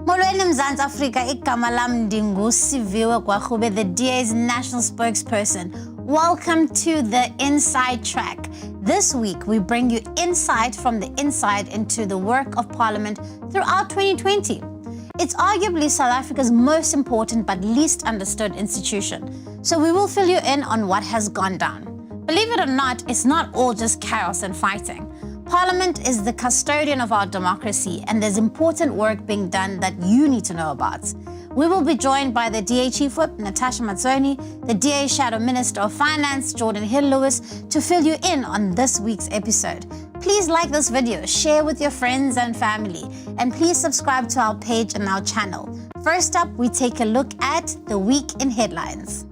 Molweni Mzansi Afrika, igama lam ndinguSiviwe Gwagube, the DA's national spokesperson. Welcome to the Inside Track. This week, we bring you insight from the inside into the work of Parliament throughout 2020. It's arguably South Africa's most important but least understood institution. So we will fill you in on what has gone down. Believe it or not, it's not all just chaos and fighting. Parliament is the custodian of our democracy, and there's important work being done that you need to know about. We will be joined by the DA Chief Whip, Natasha Matsoni, the DA Shadow Minister of Finance, Jordan Hill-Lewis, to fill you in on this week's episode. Please like this video, share with your friends and family, and please subscribe to our page and our channel. First up, we take a look at the week in headlines.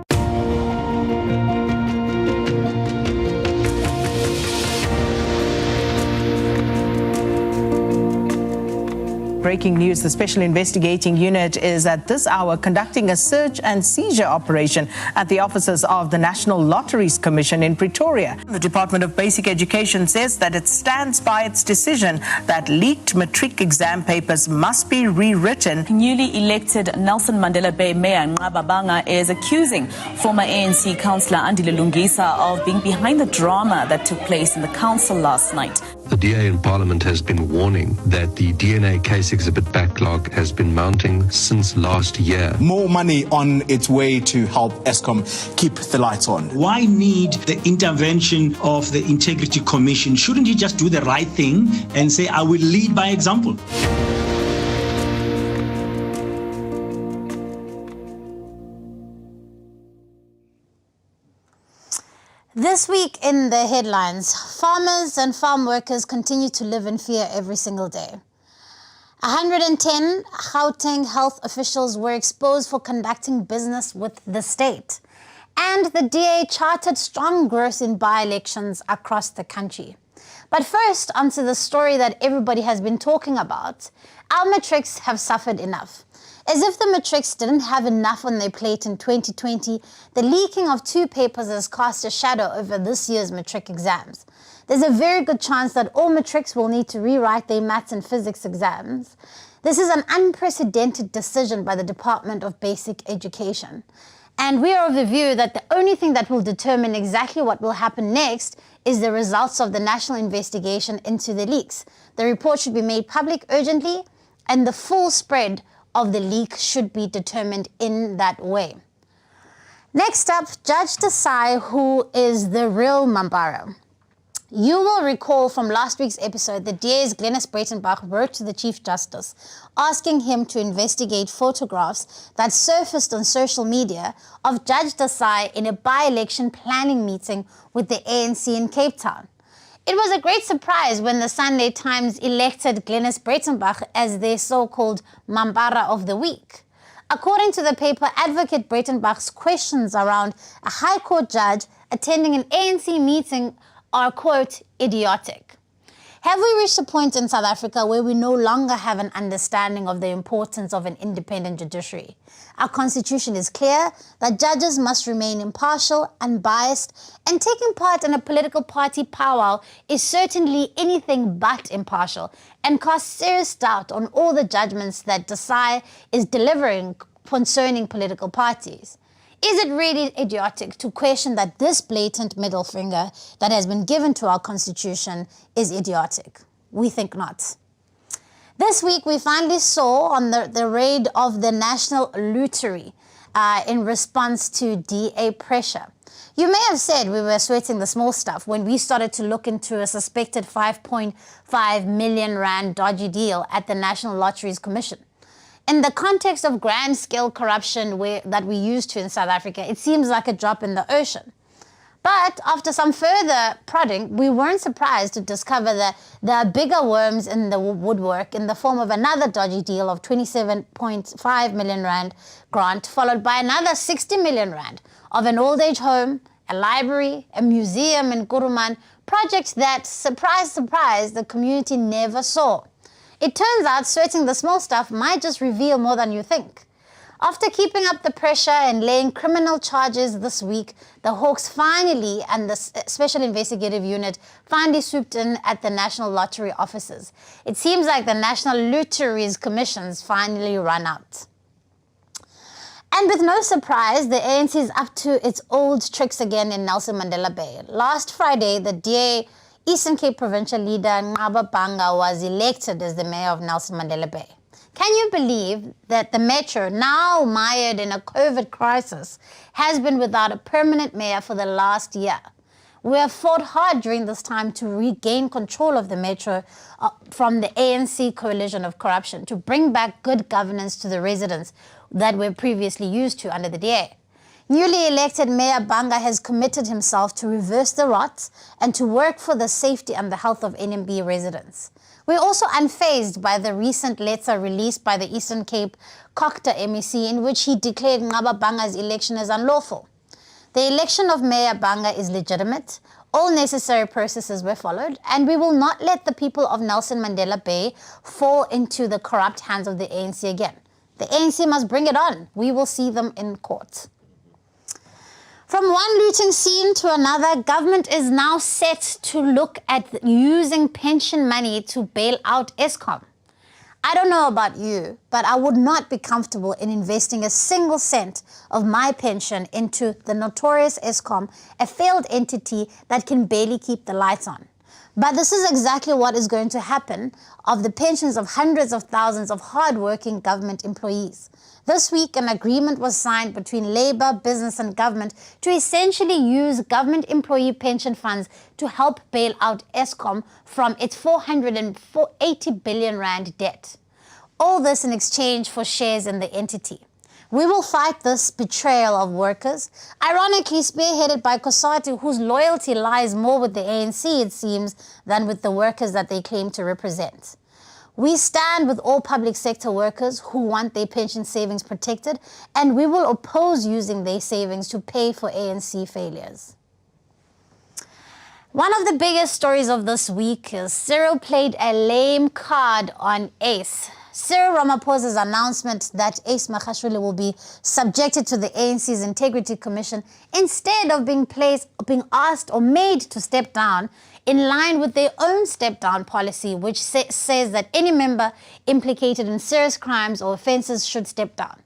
Breaking news, the Special Investigating Unit is at this hour conducting a search and seizure operation at the offices of the National Lotteries Commission in Pretoria. The Department of Basic Education says that it stands by its decision that leaked matric exam papers must be rewritten. Newly elected Nelson Mandela Bay Mayor Ngababanga is accusing former ANC councillor Andile Lungisa of being behind the drama that took place in the council last night. The DA in Parliament has been warning that the DNA case exhibit backlog has been mounting since last year. More money on its way to help Eskom keep the lights on. Why need the intervention of the Integrity Commission? Shouldn't you just do the right thing and say, I will lead by example? This week in the headlines, farmers and farm workers continue to live in fear every single day. 110 Gauteng health officials were exposed for conducting business with the state. And the DA charted strong growth in by-elections across the country. But first, onto the story that everybody has been talking about. Our matrics have suffered enough. As if the matrics didn't have enough on their plate in 2020, the leaking of 2 papers has cast a shadow over this year's matric exams. There's a very good chance that all matrics will need to rewrite their maths and physics exams. This is an unprecedented decision by the Department of Basic Education. And we are of the view that the only thing that will determine exactly what will happen next is the results of the national investigation into the leaks. The report should be made public urgently, and the full spread of the leak should be determined in that way. Next up, Judge Desai, who is the real Mambara. You will recall from last week's episode that DA's Glenys Breitenbach wrote to the Chief Justice asking him to investigate photographs that surfaced on social media of Judge Desai in a by-election planning meeting with the ANC in Cape Town. It was a great surprise when the Sunday Times elected Glenys Breitenbach as their so-called Mambara of the Week. According to the paper, Advocate Breitenbach's questions around a High Court judge attending an ANC meeting are, quote, idiotic. Have we reached a point in South Africa where we no longer have an understanding of the importance of an independent judiciary? Our constitution is clear that judges must remain impartial, unbiased, and taking part in a political party powwow is certainly anything but impartial and casts serious doubt on all the judgments that Desai is delivering concerning political parties. Is it really idiotic to question that this blatant middle finger that has been given to our constitution is idiotic? We think not. This week, we finally saw on the raid of the National Lottery in response to DA pressure. You may have said we were sweating the small stuff when we started to look into a suspected 5.5 million rand dodgy deal at the National Lotteries Commission. In the context of grand-scale corruption that we used to in South Africa, it seems like a drop in the ocean. But after some further prodding, we weren't surprised to discover that there are bigger worms in the woodwork in the form of another dodgy deal of 27.5 million rand grant, followed by another 60 million rand of an old-age home, a library, a museum in Kuruman, projects that, surprise, surprise, the community never saw. It turns out sweating the small stuff might just reveal more than you think. After keeping up the pressure and laying criminal charges this week, the Hawks finally, and the Special Investigative Unit, finally swooped in at the National Lottery offices. It seems like the National Lotteries Commission's finally run out. And with no surprise, the ANC is up to its old tricks again in Nelson Mandela Bay. Last Friday, the DA Eastern Cape provincial leader Nqaba Banga was elected as the mayor of Nelson Mandela Bay. Can you believe that the metro, now mired in a COVID crisis, has been without a permanent mayor for the last year? We have fought hard during this time to regain control of the metro from the ANC coalition of corruption, to bring back good governance to the residents that were previously used to under the DA. Newly elected Mayor Banga has committed himself to reverse the rot and to work for the safety and the health of NMB residents. We're also unfazed by the recent letter released by the Eastern Cape Cocta MEC in which he declared Nqaba Banga's election as unlawful. The election of Mayor Banga is legitimate. All necessary processes were followed, and we will not let the people of Nelson Mandela Bay fall into the corrupt hands of the ANC again. The ANC must bring it on. We will see them in court. From one looting scene to another, government is now set to look at using pension money to bail out Eskom. I don't know about you, but I would not be comfortable in investing a single cent of my pension into the notorious Eskom, a failed entity that can barely keep the lights on. But this is exactly what is going to happen of the pensions of hundreds of thousands of hard-working government employees. This week, an agreement was signed between Labour, business and government to essentially use government employee pension funds to help bail out Eskom from its 480 billion rand debt. All this in exchange for shares in the entity. We will fight this betrayal of workers, ironically spearheaded by COSATU, whose loyalty lies more with the ANC, it seems, than with the workers that they claim to represent. We stand with all public sector workers who want their pension savings protected, and we will oppose using their savings to pay for ANC failures. One of the biggest stories of this week is Cyril played a lame card on Ace. Cyril Ramaphosa's announcement that Ace Magashule will be subjected to the ANC's Integrity Commission instead of being asked or made to step down in line with their own step-down policy, which says that any member implicated in serious crimes or offences should step down.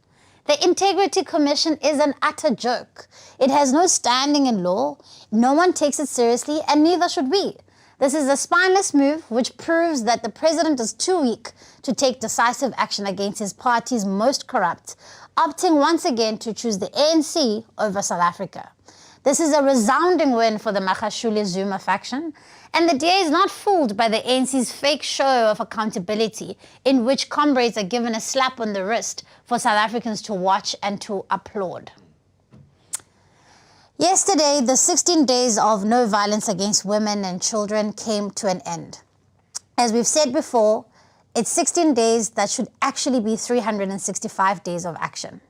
The Integrity Commission is an utter joke. It has no standing in law, no one takes it seriously, and neither should we. This is a spineless move which proves that the president is too weak to take decisive action against his party's most corrupt, opting once again to choose the ANC over South Africa. This is a resounding win for the Magashule Zuma faction, and the DA is not fooled by the ANC's fake show of accountability in which comrades are given a slap on the wrist for South Africans to watch and to applaud. Yesterday, the 16 days of no violence against women and children came to an end. As we've said before, it's 16 days that should actually be 365 days of action.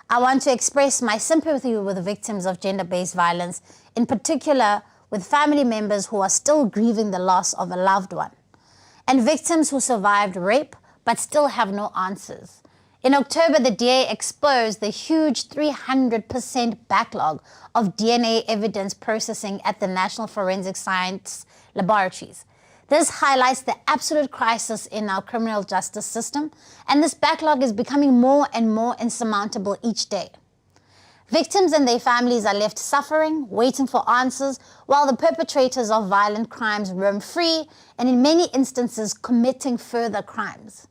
I want to express my sympathy with the victims of gender-based violence, in particular with family members who are still grieving the loss of a loved one, and victims who survived rape but still have no answers. In October, the DA exposed the huge 300% backlog of DNA evidence processing at the National Forensic Science Laboratories. This highlights the absolute crisis in our criminal justice system, and this backlog is becoming more and more insurmountable each day. Victims and their families are left suffering, waiting for answers, while the perpetrators of violent crimes roam free and in many instances committing further crimes.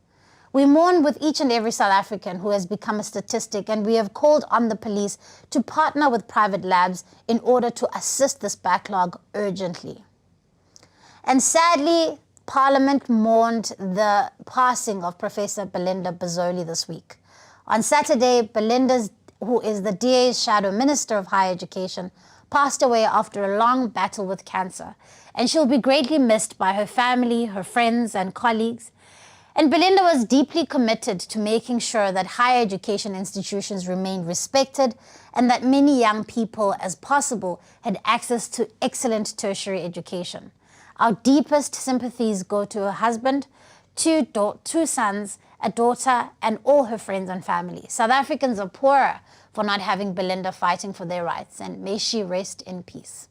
We mourn with each and every South African who has become a statistic, and we have called on the police to partner with private labs in order to assist this backlog urgently. And sadly, Parliament mourned the passing of Professor Belinda Bazoli this week. On Saturday, Belinda, who is the DA's Shadow Minister of Higher Education, passed away after a long battle with cancer, and she'll be greatly missed by her family, her friends and colleagues. And Belinda was deeply committed to making sure that higher education institutions remained respected and that many young people as possible had access to excellent tertiary education. Our deepest sympathies go to her husband, two sons, a daughter, and all her friends and family. South Africans are poorer for not having Belinda fighting for their rights, and may she rest in peace.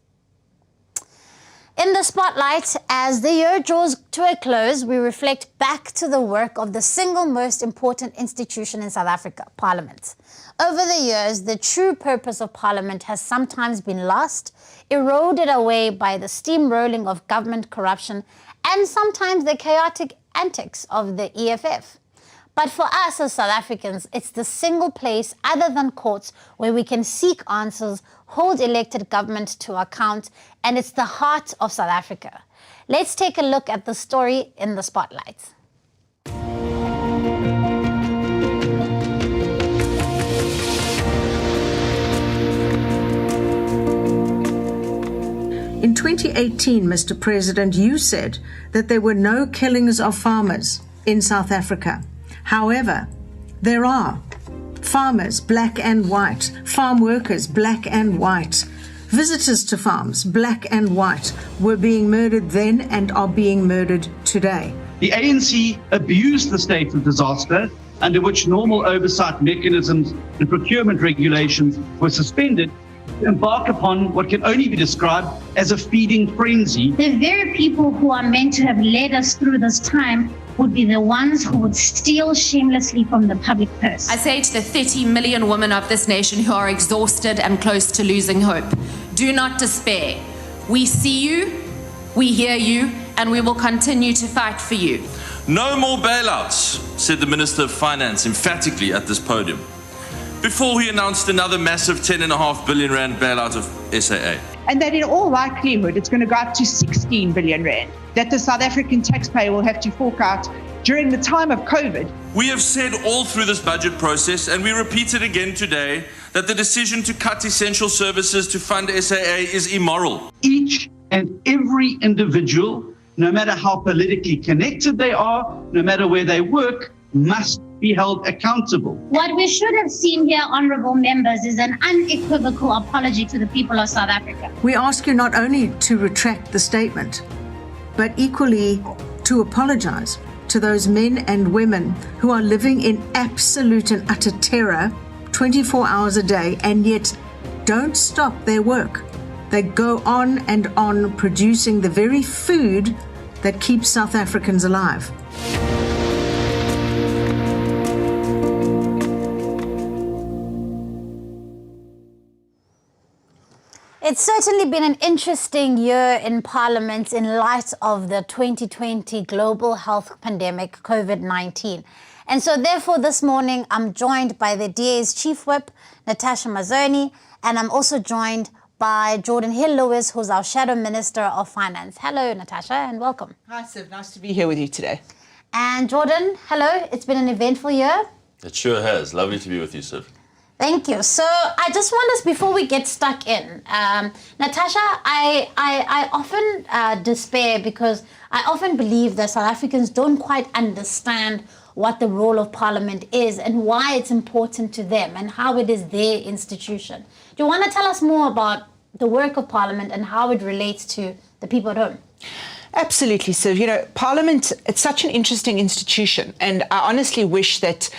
In the spotlight, as the year draws to a close, we reflect back to the work of the single most important institution in South Africa, Parliament. Over the years, the true purpose of Parliament has sometimes been lost, eroded away by the steamrolling of government corruption and sometimes the chaotic antics of the EFF. But for us as South Africans, it's the single place other than courts where we can seek answers, hold elected government to account, and it's the heart of South Africa. Let's take a look at the story in the spotlight. In 2018, Mr. President, you said that there were no killings of farmers in South Africa. However, there are. Farmers, black and white. Farm workers, black and white. Visitors to farms, black and white, were being murdered then and are being murdered today. The ANC abused the state of disaster, under which normal oversight mechanisms and procurement regulations were suspended, to embark upon what can only be described as a feeding frenzy. The very people who are meant to have led us through this time would be the ones who would steal shamelessly from the public purse. I say to the 30 million women of this nation who are exhausted and close to losing hope, do not despair. We see you, we hear you, and we will continue to fight for you. No more bailouts, said the Minister of Finance emphatically at this podium, before he announced another massive 10.5 billion rand bailout of SAA. And that in all likelihood, it's going to go up to 16 billion rand that the South African taxpayer will have to fork out during the time of COVID. We have said all through this budget process, and we repeat it again today, that the decision to cut essential services to fund SAA is immoral. Each and every individual, no matter how politically connected they are, no matter where they work, must be held accountable. What we should have seen here, honourable members, is an unequivocal apology to the people of South Africa. We ask you not only to retract the statement, but equally to apologise to those men and women who are living in absolute and utter terror 24 hours a day and yet don't stop their work. They go on and on producing the very food that keeps South Africans alive. It's certainly been an interesting year in Parliament in light of the 2020 global health pandemic, COVID-19. And so therefore this morning I'm joined by the DA's Chief Whip, Natasha Mazzoni, and I'm also joined by Jordan Hill-Lewis, who's our Shadow Minister of Finance. Hello, Natasha, and welcome. Hi, Siv. Nice to be here with you today. And Jordan, hello. It's been an eventful year. It sure has. Lovely to be with you, Siv. Thank you. So I just want us, before we get stuck in, Natasha, I often despair because I often believe that South Africans don't quite understand what the role of Parliament is and why it's important to them and how it is their institution. Do you want to tell us more about the work of Parliament and how it relates to the people at home? Absolutely. So, Parliament, it's such an interesting institution. And I honestly wish that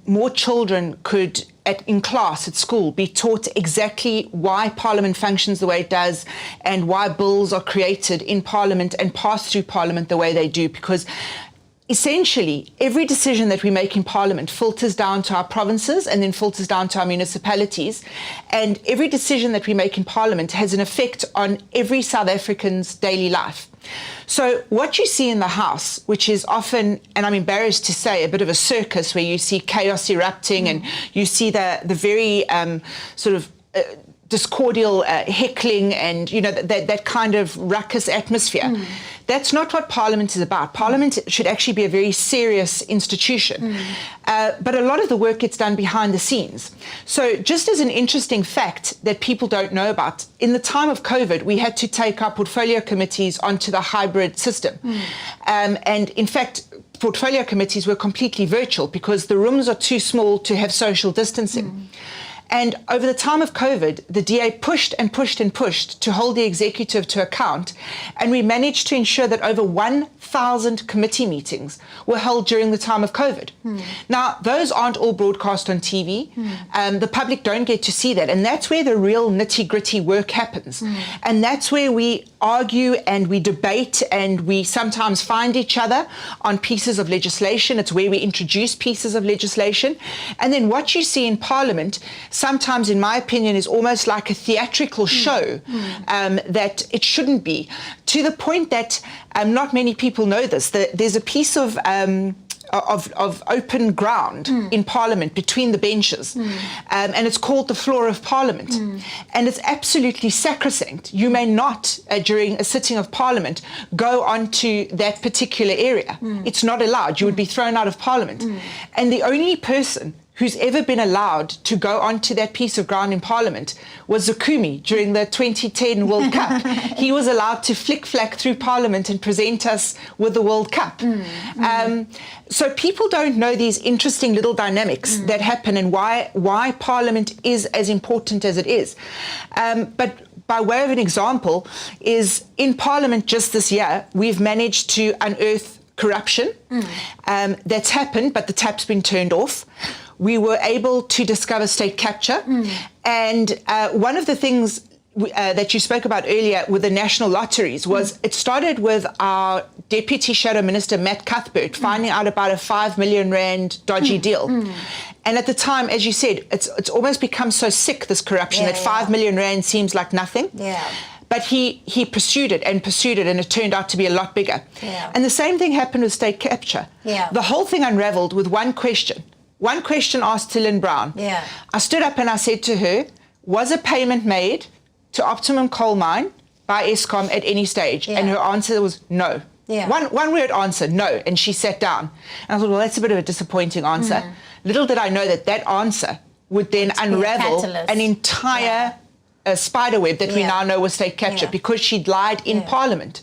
more children could, in class, at school, be taught exactly why Parliament functions the way it does and why bills are created in Parliament and pass through Parliament the way they do. Because essentially, every decision that we make in Parliament filters down to our provinces and then filters down to our municipalities. And every decision that we make in Parliament has an effect on every South African's daily life. So what you see in the House, which is often, and I'm embarrassed to say, a bit of a circus where you see chaos erupting and you see the very discordial heckling and, that kind of ruckus atmosphere. That's not what Parliament is about. Parliament should actually be a very serious institution. But a lot of the work gets done behind the scenes. So just as an interesting fact that people don't know about, in the time of COVID, we had to take our portfolio committees onto the hybrid system. And in fact, portfolio committees were completely virtual because the rooms are too small to have social distancing. And over the time of COVID, the DA pushed and pushed and pushed to hold the executive to account, and we managed to ensure that over 1,000 committee meetings were held during the time of COVID. Now, those aren't all broadcast on TV. The public don't get to see that, and that's where the real nitty-gritty work happens. And that's where we argue and we debate and we sometimes find each other on pieces of legislation. It's where we introduce pieces of legislation. And then what you see in Parliament, sometimes, in my opinion, is almost like a theatrical show that it shouldn't be, to the point that not many people know this. There's a piece of open ground in Parliament between the benches, and it's called the floor of Parliament, and it's absolutely sacrosanct. You may not, during a sitting of Parliament, go onto that particular area. It's not allowed. You would be thrown out of Parliament. And the only person who's ever been allowed to go onto that piece of ground in Parliament was Zukumi during the 2010 World Cup. He was allowed to flick-flack through Parliament and present us with the World Cup. So people don't know these interesting little dynamics that happen and why Parliament is as important as it is. But by way of an example, is in Parliament just this year, we've managed to unearth corruption that's happened, but the tap's been turned off. We were able to discover state capture. And one of the things that you spoke about earlier with the national lotteries was it started with our Deputy Shadow Minister, Matt Cuthbert, finding out about a 5 million rand dodgy deal. And at the time, as you said, it's almost become so sick, this corruption, that 5 million rand seems like nothing. But he pursued it, and it turned out to be a lot bigger. And the same thing happened with state capture. The whole thing unraveled with one question. One question asked to Lynn Brown. I stood up and I said to her, was a payment made to Optimum Coal Mine by Eskom at any stage? And her answer was no. One word answer, no. And she sat down. And I thought, well, that's a bit of a disappointing answer. Little did I know that answer would then unravel an entire spider web that we now know was state capture because she'd lied in Parliament.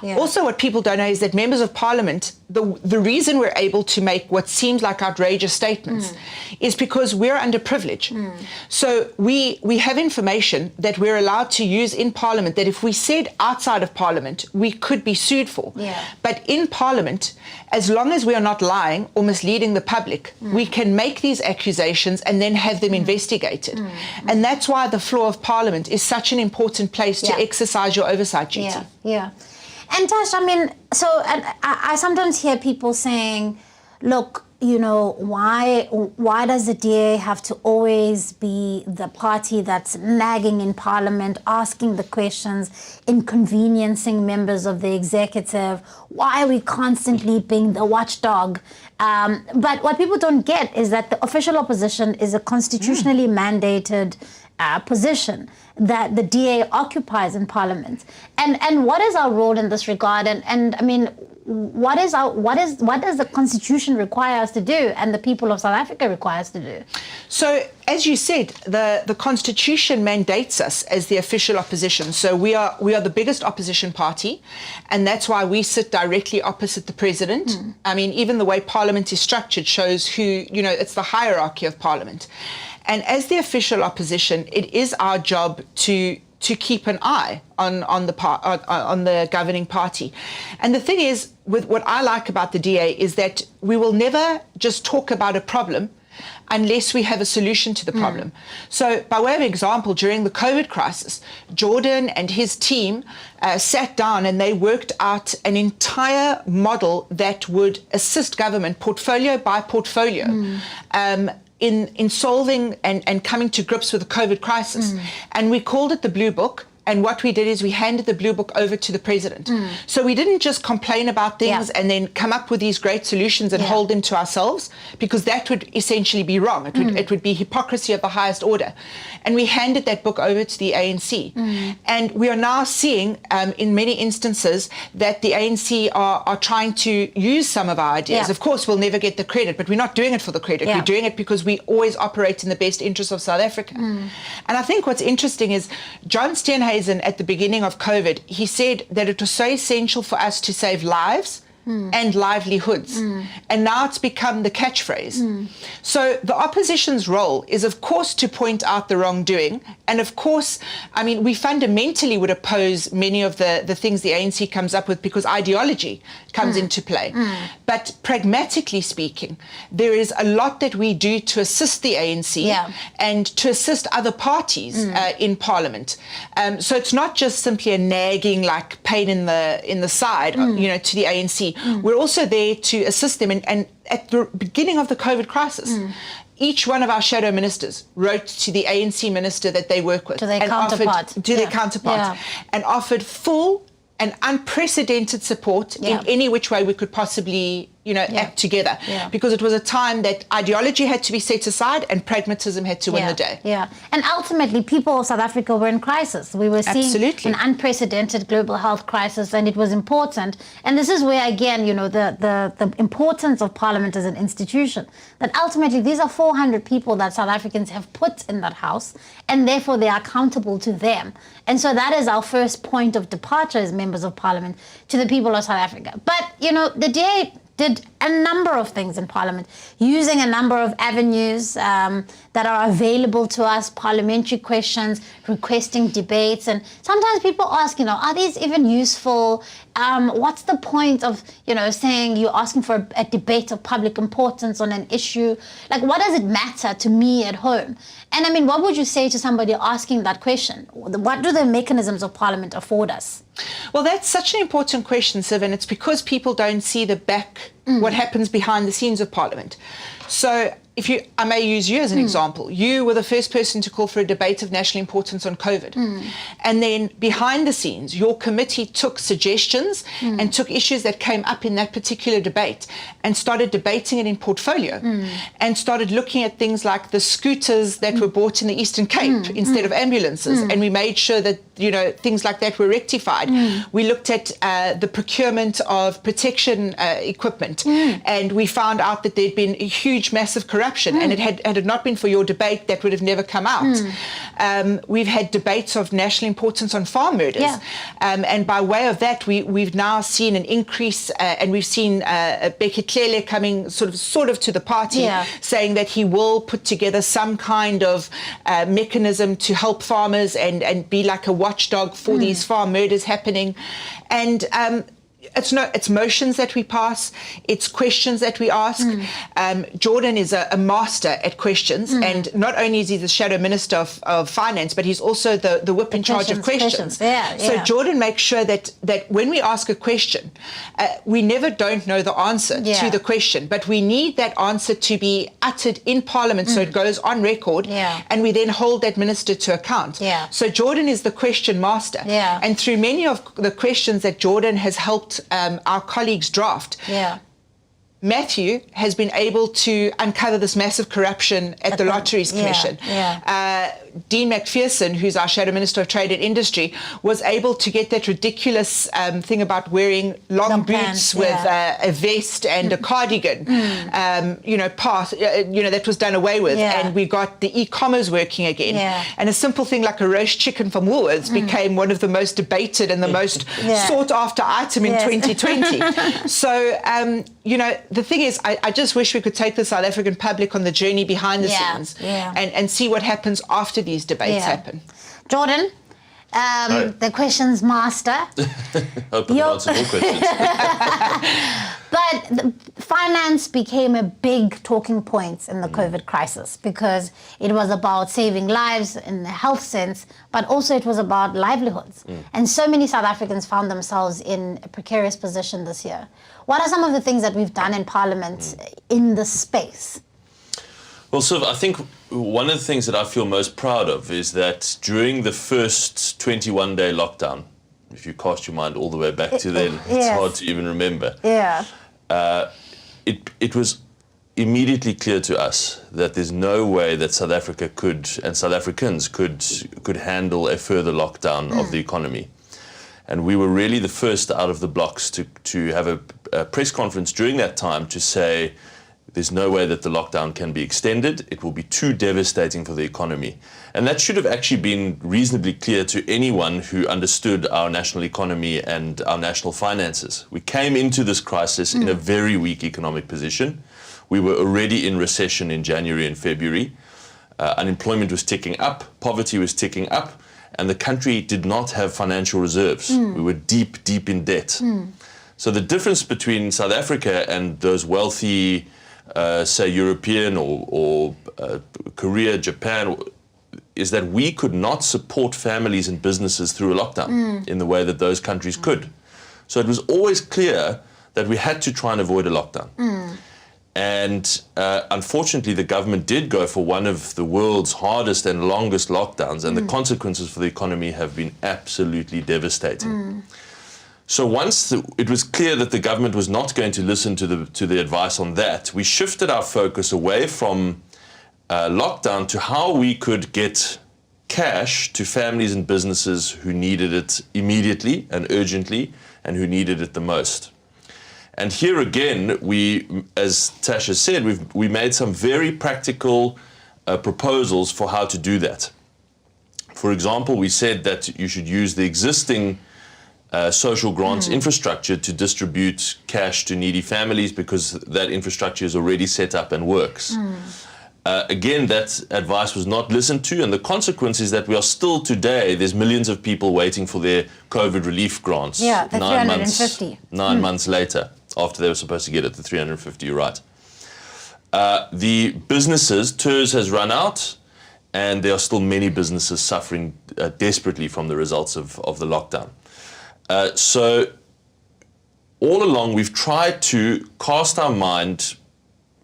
Also, what people don't know is that members of Parliament, the reason we're able to make what seems like outrageous statements is because we're underprivileged. So we have information that we're allowed to use in Parliament that if we said outside of Parliament, we could be sued for. But in Parliament, as long as we are not lying or misleading the public, we can make these accusations and then have them investigated. And that's why the floor of Parliament is such an important place to exercise your oversight duty. And Tash, I mean, so I sometimes hear people saying, look, you know, why does the DA have to always be the party that's nagging in Parliament, asking the questions, inconveniencing members of the executive? Why are we constantly being the watchdog? But what people don't get is that the official opposition is a constitutionally mandated position that the DA occupies in Parliament. And what is our role in this regard? And I mean, what does the Constitution require us to do, and the people of South Africa require us to do? So, as you said, the Constitution mandates us as the official opposition. So we are the biggest opposition party, and that's why we sit directly opposite the president. I mean, even the way Parliament is structured shows who, you know, it's the hierarchy of Parliament. And as the official opposition, it is our job to keep an eye on the governing party. And the thing is, with what I like about the DA is that we will never just talk about a problem unless we have a solution to the problem. So by way of example, during the COVID crisis, Jordan and his team sat down and they worked out an entire model that would assist government portfolio by portfolio in solving and coming to grips with the COVID crisis. And we called it the Blue Book. And what we did is we handed the Blue Book over to the president. So we didn't just complain about things and then come up with these great solutions and hold them to ourselves, because that would essentially be wrong. It would be hypocrisy of the highest order. And we handed that book over to the ANC. And we are now seeing in many instances that the ANC are trying to use some of our ideas. Of course, we'll never get the credit, but we're not doing it for the credit. We're doing it because we always operate in the best interest of South Africa. And I think what's interesting is John Steenhuisen at the beginning of COVID, he said that it was so essential for us to save lives and livelihoods. And now it's become the catchphrase. So the opposition's role is, of course, to point out the wrongdoing. And of course, I mean, we fundamentally would oppose many of the things the ANC comes up with because ideology comes into play. But pragmatically speaking, there is a lot that we do to assist the ANC and to assist other parties in Parliament. So it's not just simply a nagging, like pain in the side, you know, to the ANC. We're also there to assist them. And at the beginning of the COVID crisis, each one of our shadow ministers wrote to the ANC minister that they work with. To their counterpart. And offered full and unprecedented support in any which way we could possibly, you know, act together. Because it was a time that ideology had to be set aside and pragmatism had to win the day. And ultimately, people of South Africa were in crisis. We were seeing an unprecedented global health crisis, and it was important. And this is where, again, you know, the importance of Parliament as an institution, that ultimately these are 400 people that South Africans have put in that house, and therefore they are accountable to them. And so that is our first point of departure as members of Parliament to the people of South Africa. But, you know, the DA did a number of things in Parliament, using a number of avenues that are available to us, parliamentary questions, requesting debates. And sometimes people ask, you know, are these even useful? What's the point of, you know, saying you're asking for a debate of public importance on an issue? Like, what does it matter to me at home? And I mean, what would you say to somebody asking that question? What do the mechanisms of Parliament afford us? Well, that's such an important question, Siv, and it's because people don't see what happens behind the scenes of Parliament. So I may use you as an example. You were the first person to call for a debate of national importance on COVID. And then behind the scenes, your committee took suggestions and took issues that came up in that particular debate and started debating it in portfolio and started looking at things like the scooters that were bought in the Eastern Cape instead of ambulances. And we made sure that, you know, things like that were rectified. We looked at the procurement of protection equipment, and we found out that there'd been a huge, massive corruption. And had it not been for your debate, that would have never come out. We've had debates of national importance on farm murders. And by way of that, we've now seen an increase, and we've seen Becky Clele coming sort of to the party, saying that he will put together some kind of mechanism to help farmers and be like a watchdog for these farm murders happening. And it's motions that we pass, it's questions that we ask. Jordan is a master at questions, and not only is he the shadow minister of finance, but he's also the whip in charge of questions. So Jordan makes sure that when we ask a question, we never don't know the answer to the question, but we need that answer to be uttered in Parliament so it goes on record, and we then hold that minister to account. So Jordan is the question master, and through many of the questions that Jordan has helped our colleagues draft, Matthew has been able to uncover this massive corruption at the Lotteries Commission. Dean McPherson, who's our Shadow Minister of Trade and Industry, was able to get that ridiculous thing about wearing long boots with a vest and a cardigan, that was done away with. And we got the e-commerce working again. And a simple thing like a roast chicken from Woolworths became one of the most debated and the most sought after item in 2020. So, the thing is, I just wish we could take the South African public on the journey behind the scenes and see what happens after these debates happen. Jordan, the questions master. Hope I can answer more questions. But finance became a big talking point in the COVID crisis because it was about saving lives in the health sense, but also it was about livelihoods. And so many South Africans found themselves in a precarious position this year. What are some of the things that we've done in Parliament in this space? Well, so I think one of the things that I feel most proud of is that during the first 21-day lockdown, if you cast your mind all the way back to then, it's hard to even remember. It was immediately clear to us that there's no way that South Africa could, and South Africans could handle a further lockdown of the economy. And we were really the first out of the blocks to have a press conference during that time to say There's no way that the lockdown can be extended. It will be too devastating for the economy. And that should have actually been reasonably clear to anyone who understood our national economy and our national finances. We came into this crisis in a very weak economic position. We were already in recession in January and February. Unemployment was ticking up, poverty was ticking up, and the country did not have financial reserves. We were deep, deep in debt. So the difference between South Africa and those wealthy, say, European or Korea, Japan, is that we could not support families and businesses through a lockdown in the way that those countries could. So it was always clear that we had to try and avoid a lockdown. And unfortunately, the government did go for one of the world's hardest and longest lockdowns, and the consequences for the economy have been absolutely devastating. So once it was clear that the government was not going to listen to the advice on that, we shifted our focus away from lockdown to how we could get cash to families and businesses who needed it immediately and urgently and who needed it the most. And here again, we, as Tasha said, we made some very practical proposals for how to do that. For example, we said that you should use the existing social grants infrastructure to distribute cash to needy families because that infrastructure is already set up and works. Again, that advice was not listened to, and the consequence is that we are still today, there's millions of people waiting for their COVID relief grants. Yeah, the 350. 9 months later, after they were supposed to get it, the 350, you're right. The businesses, TERS has run out, and there are still many businesses suffering desperately from the results of the lockdown. So all along, we've tried to cast our mind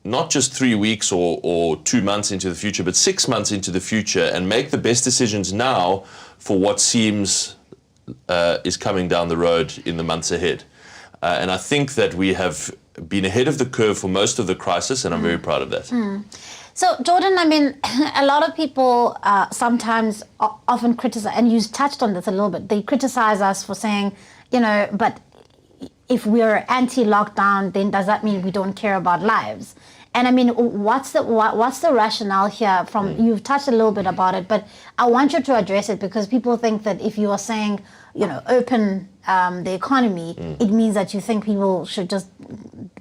not just 3 weeks or 2 months into the future, but 6 months into the future and make the best decisions now for what seems is coming down the road in the months ahead. And I think that we have been ahead of the curve for most of the crisis, and I'm very proud of that. So, Jordan, I mean, a lot of people sometimes often criticize, and you touched on this a little bit, they criticize us for saying, you know, but if we're anti-lockdown, then does that mean we don't care about lives? And I mean, what's the rationale here from, you've touched a little bit about it, but I want you to address it because people think that if you are saying, you know, open the economy, it means that you think people should just,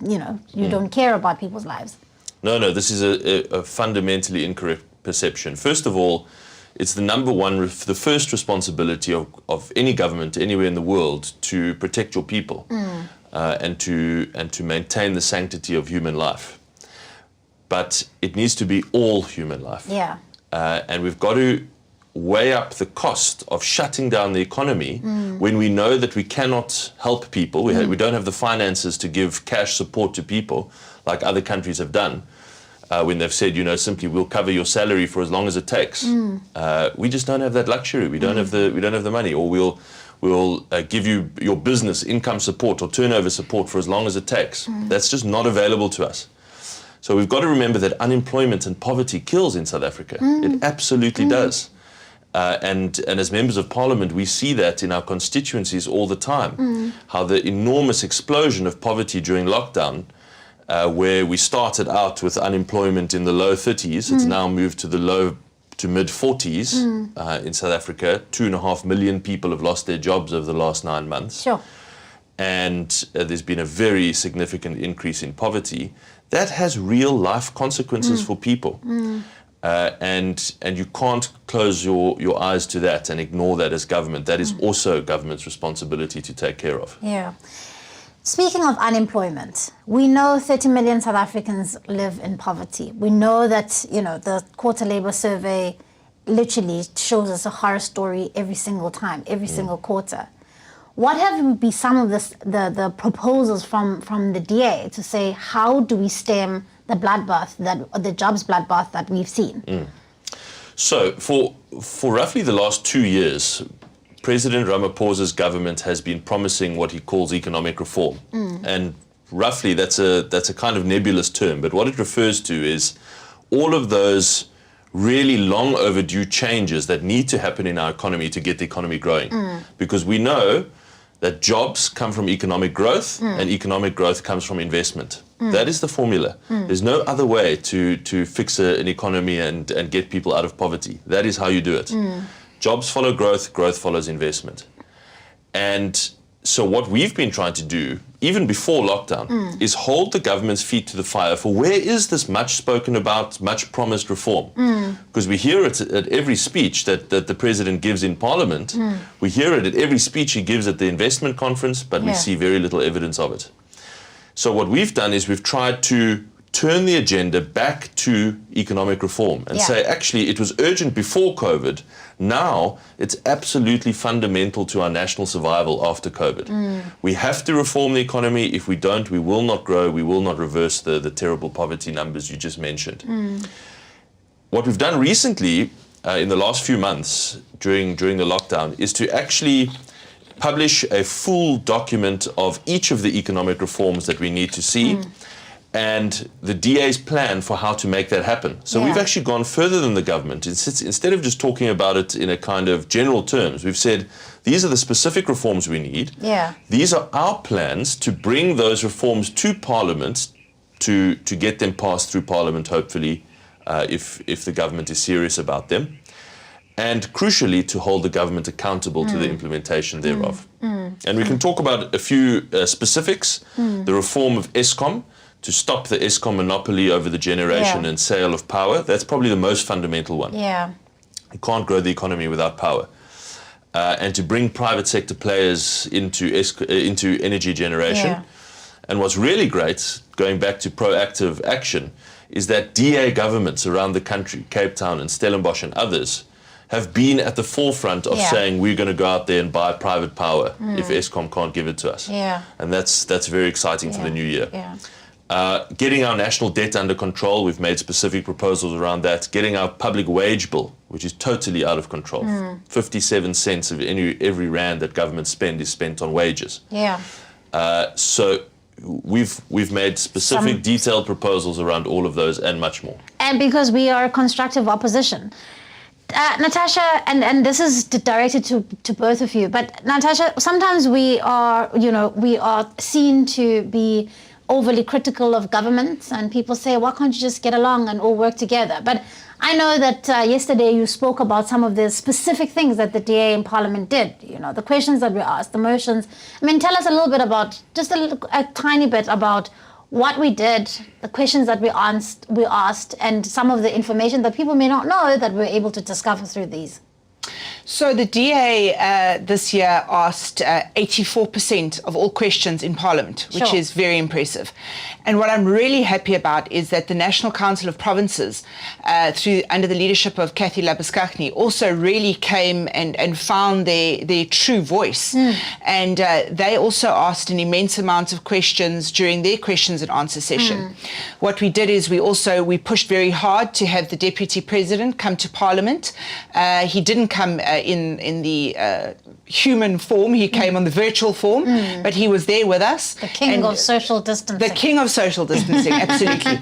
you know, you don't care about people's lives. No, this is a fundamentally incorrect perception. First of all, it's the first responsibility of any government anywhere in the world to protect your people and to maintain the sanctity of human life. But it needs to be all human life. Yeah. And we've got to weigh up the cost of shutting down the economy when we know that we cannot help people. We don't have the finances to give cash support to people like other countries have done. When they've said, you know, simply we'll cover your salary for as long as it takes. We just don't have that luxury. We don't have the money, or we'll give you your business income support or turnover support for as long as it takes. That's just not available to us. So we've got to remember that unemployment and poverty kills in South Africa. It absolutely does. And as members of parliament, we see that in our constituencies all the time, how the enormous explosion of poverty during lockdown, where we started out with unemployment in the low 30s, it's now moved to the low to mid 40s in South Africa. 2.5 million people have lost their jobs over the last 9 months. Sure. And there's been a very significant increase in poverty. That has real life consequences for people. And you can't close your eyes to that and ignore that as government. That is also government's responsibility to take care of. Yeah. Speaking of unemployment, we know 30 million South Africans live in poverty. We know that, you know, the Quarter Labour Survey literally shows us a horror story every single time, every single quarter. What have been some of the proposals from the DA to say, how do we stem the bloodbath, the jobs bloodbath that we've seen? So for roughly the last 2 years, President Ramaphosa's government has been promising what he calls economic reform. And roughly that's a kind of nebulous term, but what it refers to is all of those really long overdue changes that need to happen in our economy to get the economy growing. Because we know that jobs come from economic growth and economic growth comes from investment. That is the formula. There's no other way to fix an economy and get people out of poverty. That is how you do it. Jobs follow growth, growth follows investment. And so what we've been trying to do, even before lockdown, is hold the government's feet to the fire for where is this much spoken about, much promised reform? Because we hear it at every speech that the president gives in Parliament. We hear it at every speech he gives at the investment conference, but we see very little evidence of it. So what we've done is we've tried to turn the agenda back to economic reform and say, actually, it was urgent before COVID. Now it's absolutely fundamental to our national survival after COVID. We have to reform the economy. If we don't, we will not grow. We will not reverse the terrible poverty numbers you just mentioned. What we've done recently in the last few months during the lockdown is to actually publish a full document of each of the economic reforms that we need to see and the DA's plan for how to make that happen. So we've actually gone further than the government. Instead of just talking about it in a kind of general terms, we've said, these are the specific reforms we need. These are our plans to bring those reforms to Parliament to get them passed through Parliament, hopefully, if the government is serious about them. And crucially, to hold the government accountable to the implementation thereof. And we can talk about a few specifics. The reform of Eskom, to stop the Eskom monopoly over the generation and sale of power. That's probably the most fundamental one. You can't grow the economy without power. And to bring private sector players into energy generation. And what's really great, going back to proactive action, is that DA governments around the country, Cape Town and Stellenbosch and others, have been at the forefront of saying we're going to go out there and buy private power if Eskom can't give it to us. And that's very exciting for the new year. Getting our national debt under control, we've made specific proposals around that. Getting our public wage bill, which is totally out of control. 57 cents of every rand that government spend is spent on wages. So we've made specific detailed proposals around all of those and much more. And because we are a constructive opposition. Natasha, and this is directed to both of you, but Natasha, sometimes we are seen to be overly critical of governments, and people say, why can't you just get along and all work together? But I know that yesterday you spoke about some of the specific things that the DA in Parliament did, the questions that we asked, the motions. I mean, tell us a little bit about, just a tiny bit about what we did, the questions that we asked, and some of the information that people may not know that we're able to discover through these. So the DA this year asked 84% of all questions in Parliament, which is very impressive. And what I'm really happy about is that the National Council of Provinces, under the leadership of Cathy Labuskaghni, also really came and found their true voice. And they also asked an immense amount of questions during their questions and answer session. What we did is we pushed very hard to have the Deputy President come to Parliament. He didn't come in the human form. He came on the virtual form, but he was there with us. The king of social distancing. The king of social distancing, absolutely.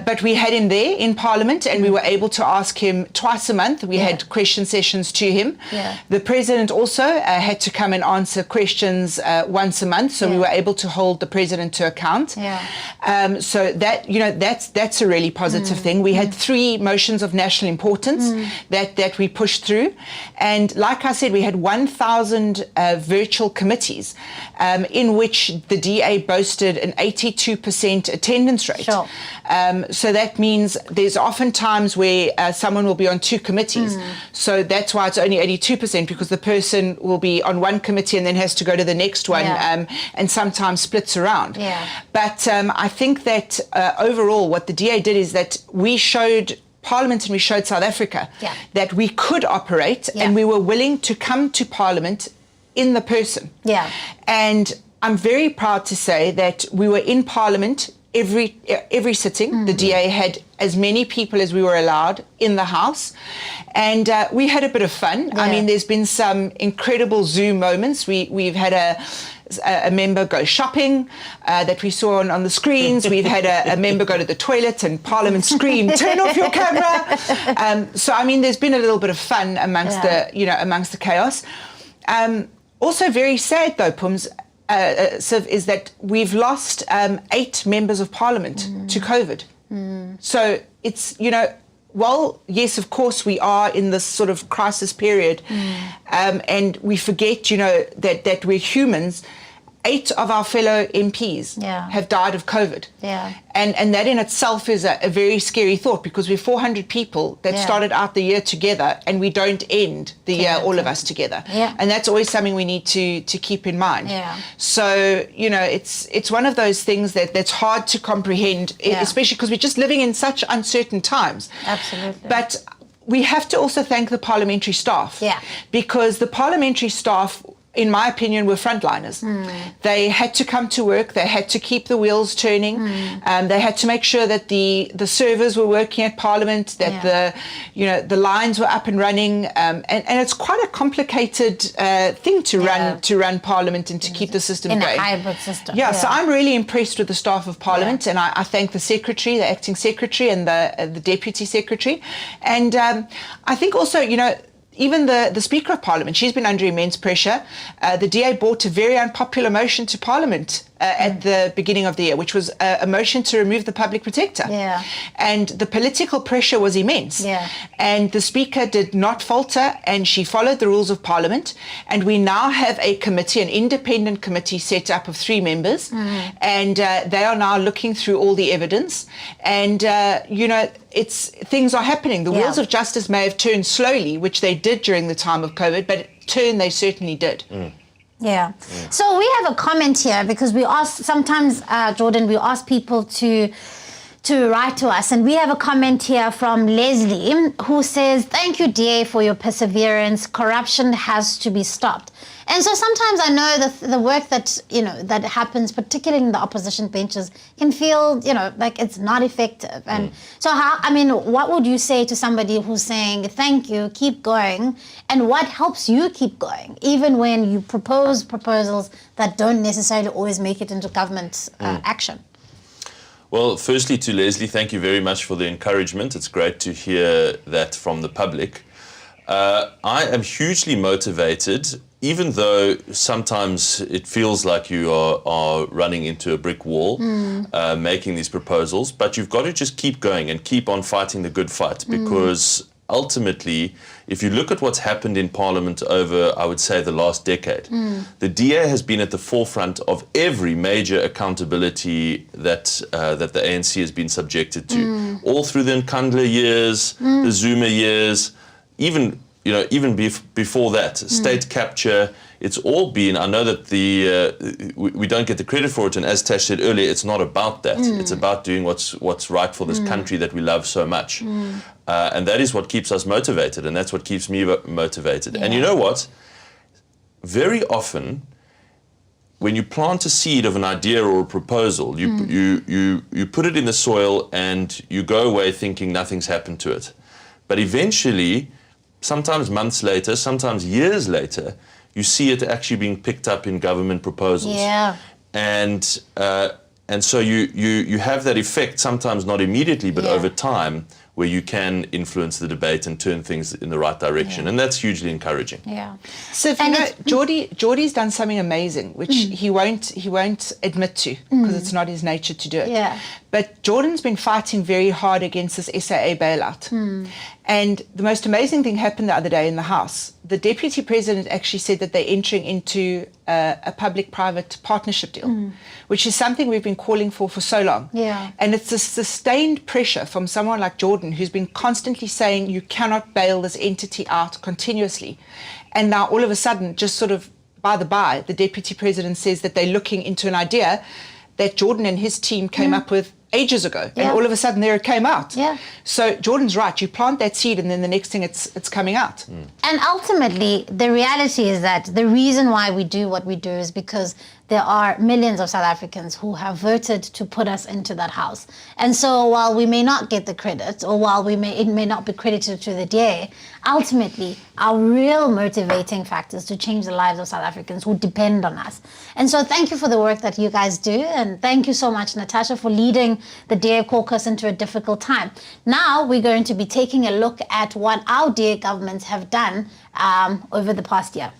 But we had him there in Parliament, and we were able to ask him twice a month. We had question sessions to him. The President also had to come and answer questions once a month, so we were able to hold the President to account. So that's a really positive thing. We had 3 motions of national importance that we pushed through. And like I said, we had 1,000 virtual committees in which the DA boasted an 82% attendance rate. So that means there's often times where someone will be on 2 committees. So that's why it's only 82%, because the person will be on one committee and then has to go to the next one and sometimes splits around. But I think that overall what the DA did is that we showed Parliament and we showed South Africa that we could operate and we were willing to come to Parliament in the person. And I'm very proud to say that we were in Parliament every sitting. The DA had as many people as we were allowed in the House, and we had a bit of fun. I mean, there's been some incredible Zoom moments. We've had a member go shopping that we saw on the screens. We've had a member go to the toilet and Parliament scream, "Turn off your camera." So I mean, there's been a little bit of fun amongst the chaos. Also very sad though, Pums, Siv, is that we've lost 8 members of parliament to COVID. So it's, well, yes, of course, we are in this sort of crisis period, and we forget, that we're humans. 8 of our fellow MPs have died of COVID. And that in itself is a very scary thought, because we're 400 people that started out the year together, and we don't end the year, all of us together. And that's always something we need to keep in mind. So, it's one of those things that's hard to comprehend, especially because we're just living in such uncertain times. Absolutely. But we have to also thank the parliamentary staff. Because the parliamentary staff, in my opinion, were frontliners. They had to come to work. They had to keep the wheels turning. They had to make sure that the servers were working at Parliament, that the lines were up and running. And it's quite a complicated thing to run Parliament and to keep the system going. In a hybrid system. So I'm really impressed with the staff of Parliament, and I thank the Secretary, the Acting Secretary, and the Deputy Secretary. And I think also, even the Speaker of Parliament, she's been under immense pressure. The DA brought a very unpopular motion to Parliament at the beginning of the year, which was a motion to remove the Public Protector. And the political pressure was immense. And the Speaker did not falter, and she followed the rules of Parliament. And we now have a committee, an independent committee set up of 3 members. And they are now looking through all the evidence. And, things are happening. The wheels of justice may have turned slowly, which they did during the time of COVID, but turn they certainly did. So we have a comment here, because we ask sometimes, Jordan, we ask people to write to us, and we have a comment here from Leslie, who says, "Thank you, DA, for your perseverance. Corruption has to be stopped." And so sometimes I know the work that that happens, particularly in the opposition benches, can feel like it's not effective. And so what would you say to somebody who's saying, "Thank you, keep going," and what helps you keep going, even when you propose proposals that don't necessarily always make it into government action? Well, firstly, to Leslie, thank you very much for the encouragement. It's great to hear that from the public. I am hugely motivated, even though sometimes it feels like you are running into a brick wall, making these proposals, but you've got to just keep going and keep on fighting the good fight, because ultimately, if you look at what's happened in Parliament over, I would say, the last decade, the DA has been at the forefront of every major accountability that the ANC has been subjected to, all through the Nkandla years, the Zuma years, even before that, state capture. It's all been, I know that we don't get the credit for it, and as Tash said earlier, it's not about that. It's about doing what's right for this country that we love so much. And that is what keeps us motivated, and that's what keeps me motivated. And you know what? Very often, when you plant a seed of an idea or a proposal, you put it in the soil and you go away thinking nothing's happened to it. But eventually, sometimes months later, sometimes years later, you see it actually being picked up in government proposals. And so you have that effect, sometimes not immediately, but over time, where you can influence the debate and turn things in the right direction. And that's hugely encouraging. So, Geordie's done something amazing, which he won't admit to, because it's not his nature to do it. But Jordan's been fighting very hard against this SAA bailout. And the most amazing thing happened the other day in the House. The Deputy President actually said that they're entering into a public-private partnership deal, which is something we've been calling for so long. And it's a sustained pressure from someone like Jordan, who's been constantly saying you cannot bail this entity out continuously. And now all of a sudden, just sort of by the by, the Deputy President says that they're looking into an idea that Jordan and his team came up with ages ago, and all of a sudden there it came out. So Jordan's right, you plant that seed and then the next thing it's coming out. And ultimately, the reality is that the reason why we do what we do is because there are millions of South Africans who have voted to put us into that house. And so while we may not get the credit, or while it may not be credited to the DA, ultimately our real motivating factors to change the lives of South Africans who depend on us. And so thank you for the work that you guys do, and thank you so much, Natasha, for leading the DA caucus into a difficult time. Now we're going to be taking a look at what our DA governments have done over the past year.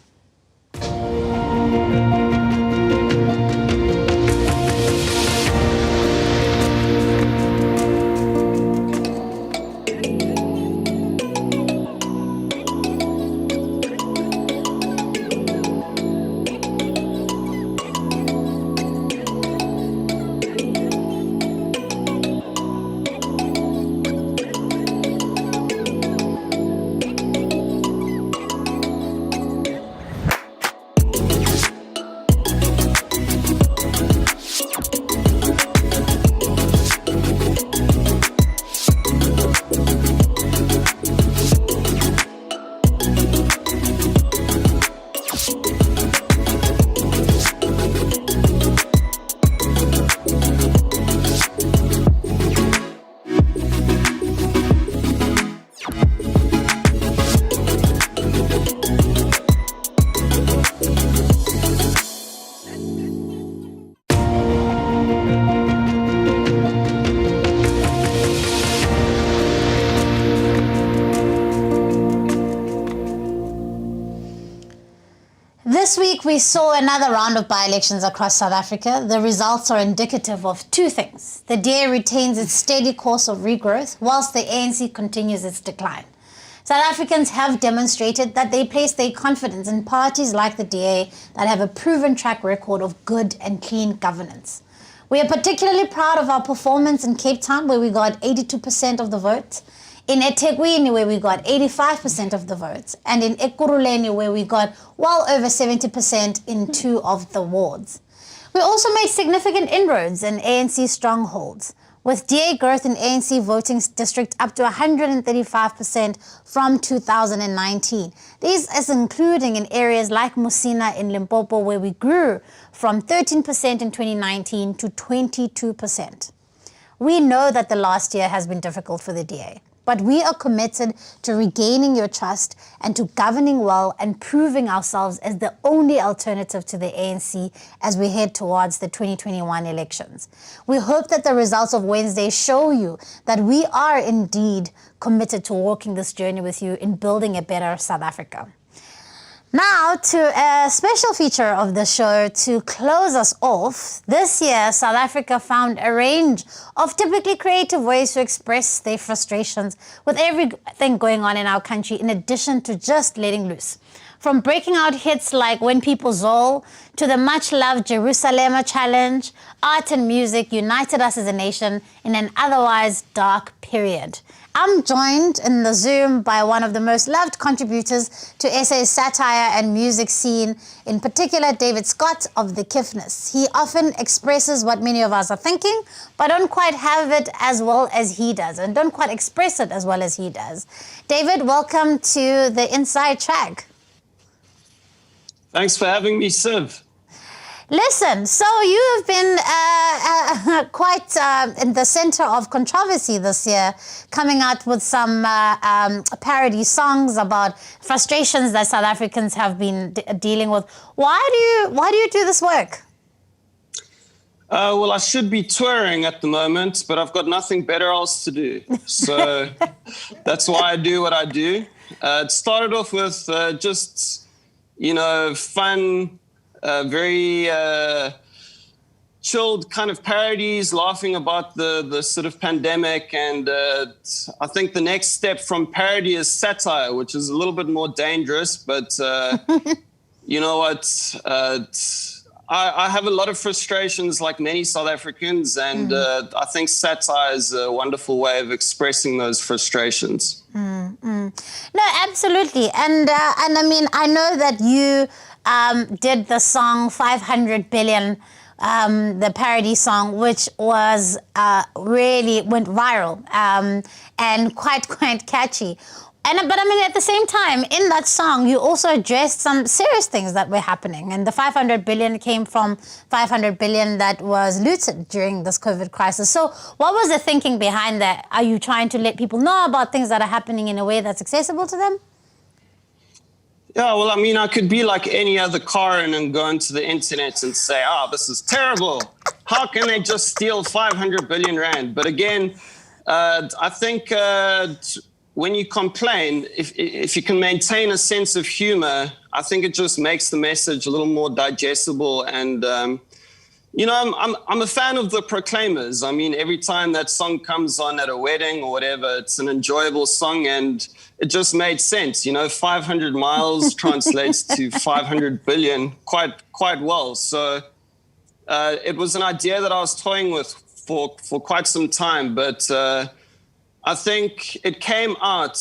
This week, we saw another round of by-elections across South Africa. The results are indicative of two things. The DA retains its steady course of regrowth, whilst the ANC continues its decline. South Africans have demonstrated that they place their confidence in parties like the DA that have a proven track record of good and clean governance. We are particularly proud of our performance in Cape Town, where we got 82% of the vote, in eThekwini, where we got 85% of the votes, and in Ekurhuleni, where we got well over 70% in 2 of the wards. We also made significant inroads in ANC strongholds, with DA growth in ANC voting district up to 135% from 2019. This is including in areas like Musina in Limpopo, where we grew from 13% in 2019 to 22%. We know that the last year has been difficult for the DA, but we are committed to regaining your trust and to governing well and proving ourselves as the only alternative to the ANC as we head towards the 2021 elections. We hope that the results of Wednesday show you that we are indeed committed to walking this journey with you in building a better South Africa. Now to a special feature of the show to close us off. This year, South Africa found a range of typically creative ways to express their frustrations with everything going on in our country, in addition to just letting loose. From breaking out hits like When People Zol to the much-loved Jerusalem Challenge, art and music united us as a nation in an otherwise dark period. I'm joined in the Zoom by one of the most loved contributors to SA's satire and music scene, in particular David Scott of the Kiffness. He often expresses what many of us are thinking, but don't quite have it as well as he does, and don't quite express it as well as he does. David, welcome to the Inside Track. Thanks for having me, Siv. Listen, so you have been quite in the center of controversy this year, coming out with some parody songs about frustrations that South Africans have been dealing with. Why do you do this work? Well, I should be touring at the moment, but I've got nothing better else to do. So that's why I do what I do. It started off with just, fun, very chilled kind of parodies, laughing about the sort of pandemic. And I think the next step from parody is satire, which is a little bit more dangerous. But you know what? I have a lot of frustrations like many South Africans, and I think satire is a wonderful way of expressing those frustrations. No, absolutely. And I mean, I know that you did the song 500 Billion, the parody song, which was really went viral and quite catchy. But I mean, at the same time, in that song, you also addressed some serious things that were happening. And the 500 billion came from 500 billion that was looted during this COVID crisis. So what was the thinking behind that? Are you trying to let people know about things that are happening in a way that's accessible to them? Yeah, well, I mean, I could be like any other Karen and go into the internet and say, this is terrible. How can they just steal 500 billion rand? But again, I think when you complain, if you can maintain a sense of humor, I think it just makes the message a little more digestible. And, I'm a fan of the Proclaimers. I mean, every time that song comes on at a wedding or whatever, it's an enjoyable song, and it just made sense. 500 miles translates to 500 billion quite well. So it was an idea that I was toying with for quite some time, but I think it came out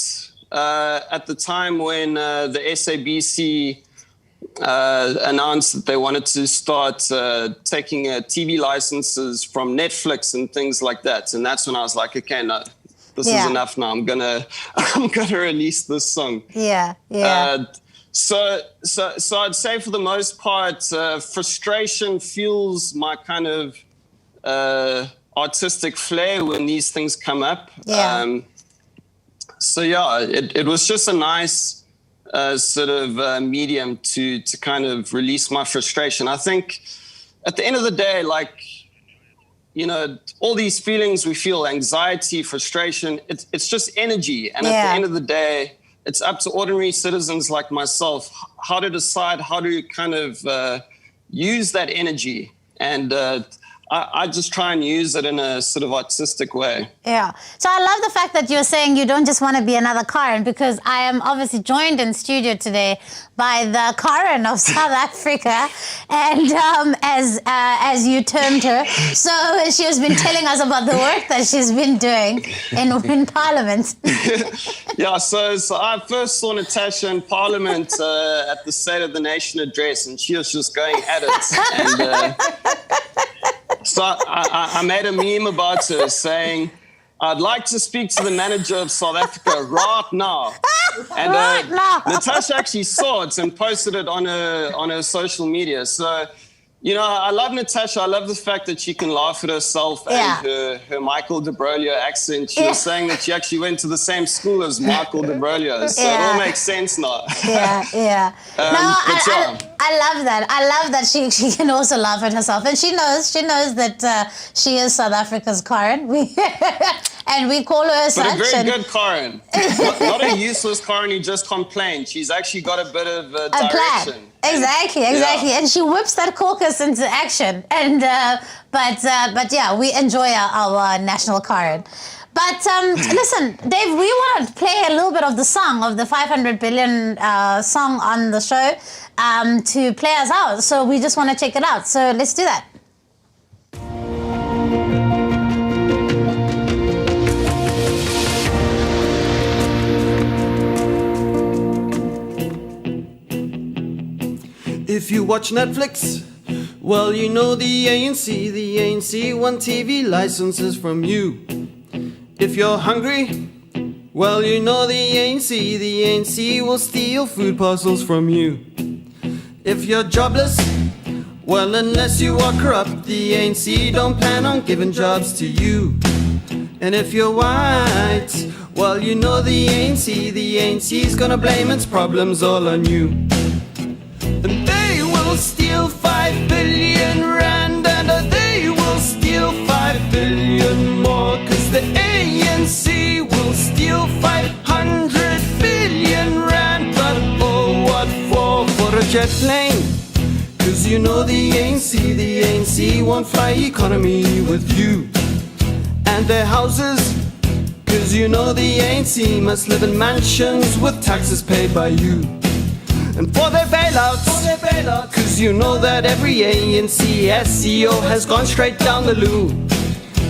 at the time when the SABC announced that they wanted to start taking TV licenses from Netflix and things like that. And that's when I was like, okay, no, this is enough now. I'm gonna release this song. Yeah. So I'd say for the most part, frustration fuels my kind of artistic flair when these things come up. It was just a nice sort of medium to kind of release my frustration. I think at the end of the day, all these feelings we feel, anxiety, frustration, it's just energy. And at the end of the day, it's up to ordinary citizens like myself how to decide how to kind of use that energy. And I just try and use it in a sort of artistic way. Yeah. So I love the fact that you're saying you don't just want to be another Karen, because I am obviously joined in studio today by the Karen of South Africa, and as you termed her. So she has been telling us about the work that she's been doing in Parliament. Yeah, so I first saw Natasha in Parliament at the State of the Nation address, and she was just going at it. And, so I made a meme about her saying, I'd like to speak to the manager of South Africa right now. And Natasha actually saw it and posted it on her social media. So, you know, I love Natasha. I love the fact that she can laugh at herself and her Michael de Broglie accent. She was saying that she actually went to the same school as Michael de Broglie. So it all makes sense now. Yeah. I love that. I love that she can also laugh at herself. And she knows that she is South Africa's Karen. And we call her such. But a very good Karen. Not a useless Karen who just complained. She's actually got a bit of direction. Exactly. Yeah. And she whips that caucus into action. And but yeah, we enjoy our national Karen. But listen, Dave, we want to play a little bit of the song, of the 500 billion song on the show to play us out. So we just want to check it out. So let's do that. If you watch Netflix, well, you know the ANC want TV licenses from you. If you're hungry, well, you know the ANC will steal food parcels from you. If you're jobless, well, unless you are corrupt, the ANC don't plan on giving jobs to you. And if you're white, well, you know the ANC's gonna blame its problems all on you. And they will steal 5 billion rand, and they will steal 5 billion more, 'cause the ANC will steal 500 billion rand. But oh, what for a jet plane? 'Cause you know the ANC won't fly economy with you. And their houses, 'cause you know the ANC must live in mansions with taxes paid by you. And for their bailouts, 'cause you know that every ANC SEO has gone straight down the loo.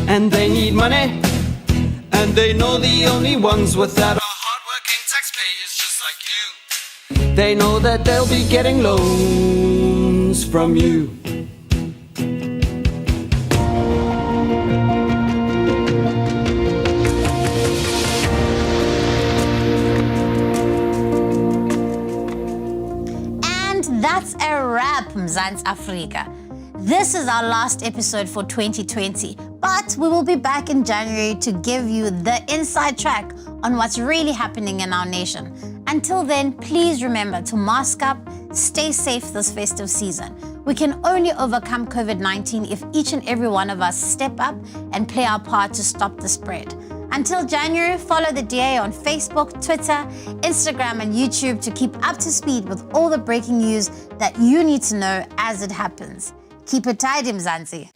And they need money, and they know the only ones with that are hardworking taxpayers just like you. They know that they'll be getting loans from you. That's a wrap, Mzansi Afrika. This is our last episode for 2020, but we will be back in January to give you the inside track on what's really happening in our nation. Until then, please remember to mask up, stay safe this festive season. We can only overcome COVID-19 if each and every one of us step up and play our part to stop the spread. Until January, follow the DA on Facebook, Twitter, Instagram, and YouTube to keep up to speed with all the breaking news that you need to know as it happens. Keep it tidy, Mzansi.